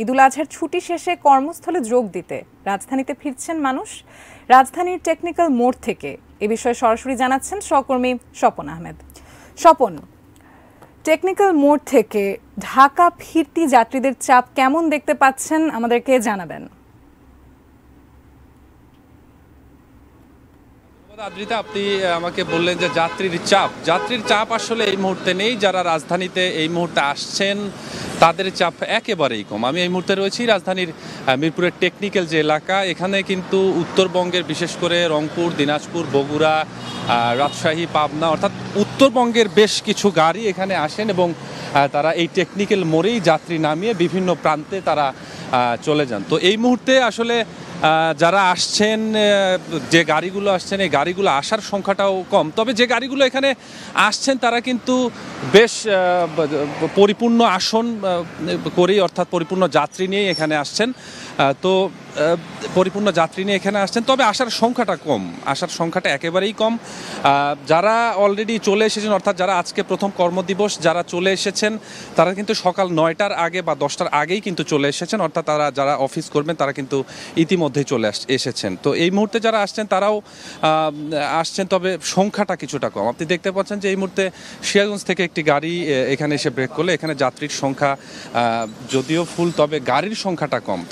ঈদুল আজহার ছুটি শেষে কর্মস্থলে যোগ দিতে রাজধানীতে ফিরছেন মানুষ। রাজধানীর টেকনিক্যাল মোড় থেকে এ বিষয়ে সরাসরি জানাচ্ছেন সহকর্মী স্বপন আহমেদ। স্বপন, টেকনিক্যাল মোড় থেকে ঢাকা ফিরতি যাত্রীদের চাপ কেমন দেখতে পাচ্ছেন আমাদেরকে জানাবেন। আদ্রিতা, আপনি আমাকে বললেন যে যাত্রীর চাপ আসলে এই মুহূর্তে নেই। যারা রাজধানীতে এই মুহূর্তে আসছেন তাদের চাপ একেবারেই কম। আমি এই মুহূর্তে রয়েছি রাজধানীর মিরপুরের টেকনিক্যাল যে এলাকা, এখানে কিন্তু উত্তরবঙ্গের বিশেষ করে রংপুর, দিনাজপুর, বগুড়া, রাজশাহী, পাবনা অর্থাৎ উত্তরবঙ্গের বেশ কিছু গাড়ি এখানে আসেন এবং তারা এই টেকনিক্যাল মোড়েই যাত্রী নামিয়ে বিভিন্ন প্রান্তে তারা চলে যান। তো এই মুহূর্তে আসলে যারা আসছেন, যে গাড়িগুলো আসছেন, এই গাড়িগুলো আসার সংখ্যাটাও কম। তবে যে গাড়িগুলো এখানে আসছেন তারা কিন্তু বেশ পরিপূর্ণ আসন করেই, অর্থাৎ পরিপূর্ণ যাত্রী নিয়েই এখানে আসছেন। তো পরিপূর্ণ যাত্রী নিয়ে এখানে আসছেন, তবে আসার সংখ্যাটা একেবারেই কম। যারা অলরেডি চলে এসেছেন, অর্থাৎ যারা আজকে প্রথম কর্মদিবস যারা চলে এসেছেন, তারা কিন্তু সকাল 9টার আগে বা 10টার আগেই কিন্তু চলে এসেছেন, অর্থাৎ তারা যারা অফিস করবেন তারা কিন্তু ইতিমধ্যেই চলে এসেছেন। তো এই মুহূর্তে যারা আসছেন তারাও আসছেন, তবে সংখ্যাটা কিছুটা কম। আপনি দেখতে পাচ্ছেন যে এই মুহূর্তে সিরাজগঞ্জ থেকে একটি গাড়ি এখানে এসে ব্রেক করলে এখানে যাত্রীর সংখ্যা যদিও ফুল, তবে গাড়ির সংখ্যাটা কম।